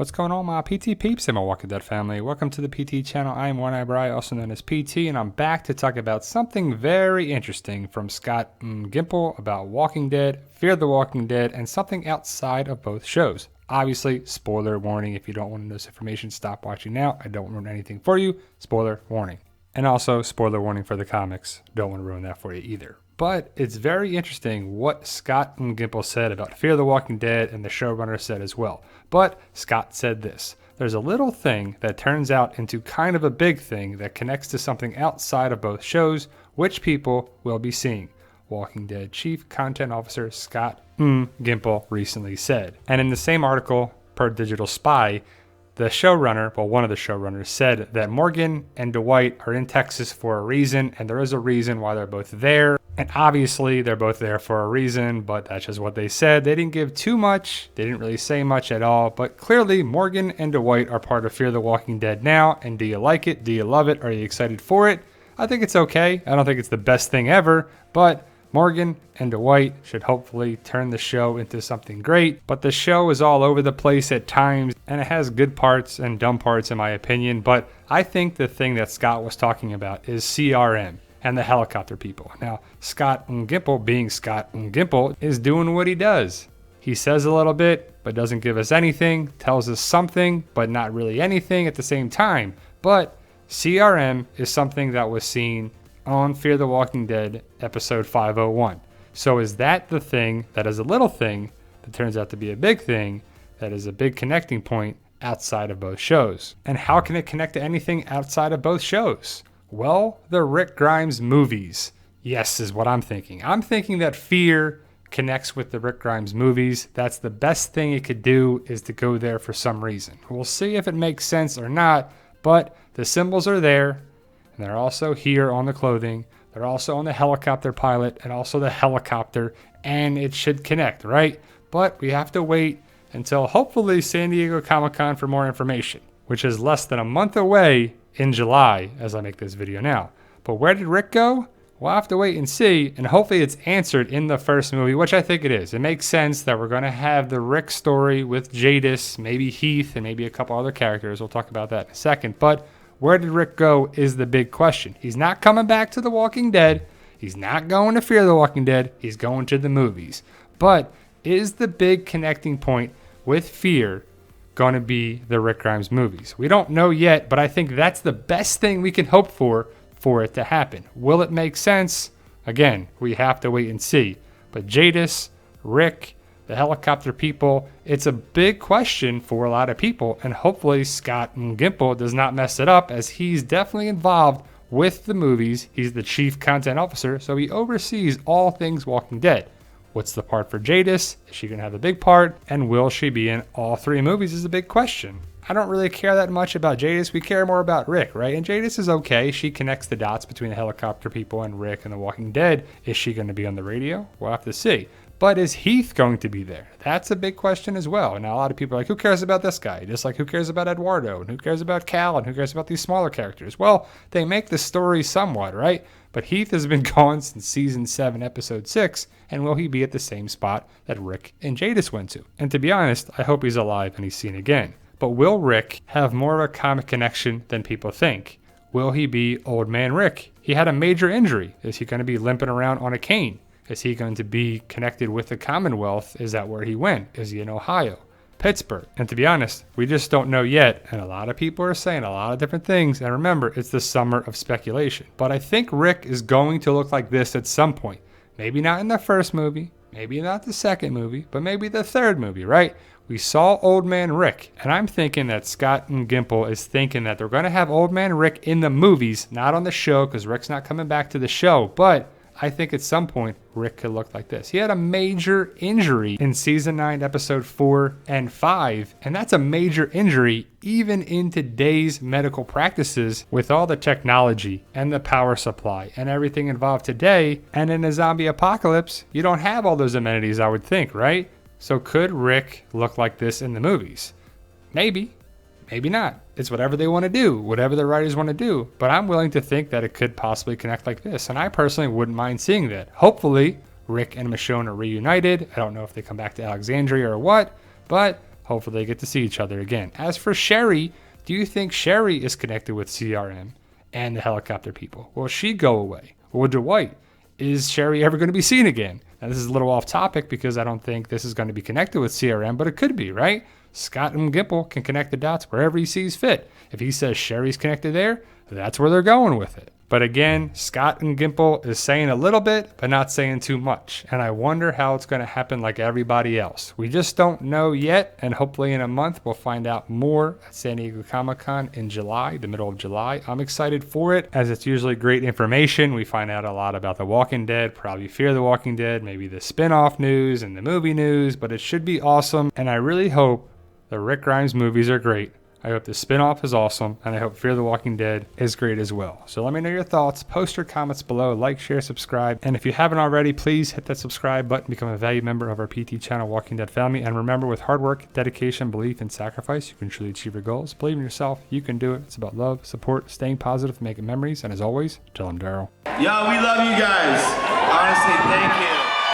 What's going on, my PT peeps and my Walking Dead family? Welcome to the PT channel. I am One Eye Bri, also known as PT, and I'm back to talk about something very interesting from Scott and Gimple about Walking Dead, Fear the Walking Dead, and something outside of both shows. Obviously, spoiler warning. If you don't want to know this information, stop watching now. I don't ruin anything for you. Spoiler warning. And also, spoiler warning for the comics. Don't want to ruin that for you either. But it's very interesting what Scott and Gimple said about Fear the Walking Dead, and the showrunner said as well. But Scott said this: there's a little thing that turns out into kind of a big thing that connects to something outside of both shows, which people will be seeing. Walking Dead Chief Content Officer Scott Gimple recently said. And in the same article, per Digital Spy, the showrunner, well, one of the showrunners, said that Morgan and Dwight are in Texas for a reason, and there is a reason why they're both there. And obviously, they're both there for a reason, but that's just what they said. They didn't give too much. They didn't really say much at all. But clearly, Morgan and Dwight are part of Fear the Walking Dead now. And do you like it? Do you love it? Are you excited for it? I think it's okay. I don't think it's the best thing ever, but Morgan and Dwight should hopefully turn the show into something great. But the show is all over the place at times, and it has good parts and dumb parts in my opinion. But I think the thing that Scott was talking about is CRM and the helicopter people. Now, Scott and Gimple, being Scott and Gimple, is doing what he does. He says a little bit, but doesn't give us anything, tells us something, but not really anything at the same time. But CRM is something that was seen on Fear the Walking Dead episode 501. So is that the thing that is a little thing that turns out to be a big thing, that is a big connecting point outside of both shows? And how can it connect to anything outside of both shows? Well, the Rick Grimes movies. Yes, is what I'm thinking. I'm thinking that Fear connects with the Rick Grimes movies. That's the best thing it could do, is to go there for some reason. We'll see if it makes sense or not, but the symbols are there. And they're also here on the clothing. They're also on the helicopter pilot and also the helicopter, and it should connect, right? But we have to wait until hopefully San Diego Comic-Con for more information, which is less than a month away in July as I make this video now. But where did Rick go? We'll have to wait and see, and hopefully it's answered in the first movie, which I think it is. It makes sense that we're going to have the Rick story with Jadis, maybe Heath, and maybe a couple other characters. We'll talk about that in a second. But where did Rick go is the big question. He's not coming back to The Walking Dead. He's not going to Fear the Walking Dead. He's going to the movies. But is the big connecting point with Fear going to be the Rick Grimes movies? We don't know yet, but I think that's the best thing we can hope for it to happen. Will it make sense? Again, we have to wait and see. But Jadis, Rick, the helicopter people, it's a big question for a lot of people, and hopefully Scott and Gimple does not mess it up, as he's definitely involved with the movies. He's the chief content officer, so he oversees all things Walking Dead. What's the part for Jadis? Is she going to have a big part? And will she be in all three movies is a big question. I don't really care that much about Jadis. We care more about Rick, right? And Jadis is okay. She connects the dots between the helicopter people and Rick and the Walking Dead. Is she going to be on the radio? We'll have to see. But is Heath going to be there? That's a big question as well. Now, a lot of people are like, who cares about this guy? Just like, who cares about Eduardo? And who cares about Cal? And who cares about these smaller characters? Well, they make the story somewhat, right? But Heath has been gone since season 7, episode 6. And will he be at the same spot that Rick and Jadis went to? And to be honest, I hope he's alive and he's seen again. But will Rick have more of a comic connection than people think? Will he be Old Man Rick? He had a major injury. Is he going to be limping around on a cane? Is he going to be connected with the Commonwealth? Is that where he went? Is he in Ohio? Pittsburgh? And to be honest, we just don't know yet. And a lot of people are saying a lot of different things. And remember, it's the summer of speculation. But I think Rick is going to look like this at some point. Maybe not in the first movie. Maybe not the second movie. But maybe the third movie, right? We saw Old Man Rick. And I'm thinking that Scott and Gimple is thinking that they're going to have Old Man Rick in the movies, not on the show, because Rick's not coming back to the show. But I think at some point, Rick could look like this. He had a major injury in season 9, episode 4 and 5. And that's a major injury even in today's medical practices with all the technology and the power supply and everything involved today. And in a zombie apocalypse, you don't have all those amenities, I would think, right? So could Rick look like this in the movies? Maybe. Maybe not. It's whatever they want to do, whatever the writers want to do. But I'm willing to think that it could possibly connect like this. And I personally wouldn't mind seeing that. Hopefully, Rick and Michonne are reunited. I don't know if they come back to Alexandria or what. But Hopefully they get to see each other again. As for Sherry, do you think Sherry is connected with CRM and the helicopter people? Will she go away? Or Dwight? Is Sherry ever going to be seen again? Now, this is a little off topic because I don't think this is going to be connected with CRM, but it could be, right? Scott and Gimple can connect the dots wherever he sees fit. If he says Sherry's connected there, that's where they're going with it. But again, Scott and Gimple is saying a little bit, but not saying too much. And I wonder how it's going to happen like everybody else. We just don't know yet. And hopefully in a month, we'll find out more at San Diego Comic-Con in July, the middle of July. I'm excited for it as it's usually great information. We find out a lot about The Walking Dead, probably Fear the Walking Dead, maybe the spin-off news and the movie news, but it should be awesome. And I really hope the Rick Grimes movies are great. I hope the spin-off is awesome, and I hope Fear the Walking Dead is great as well. So let me know your thoughts. Post your comments below. Like, share, subscribe. And if you haven't already, please hit that subscribe button. Become a valued member of our PT channel, Walking Dead family. And remember, with hard work, dedication, belief, and sacrifice, you can truly achieve your goals. Believe in yourself. You can do it. It's about love, support, staying positive, making memories. And as always, tell them Daryl. Yo, we love you guys. Honestly, thank you.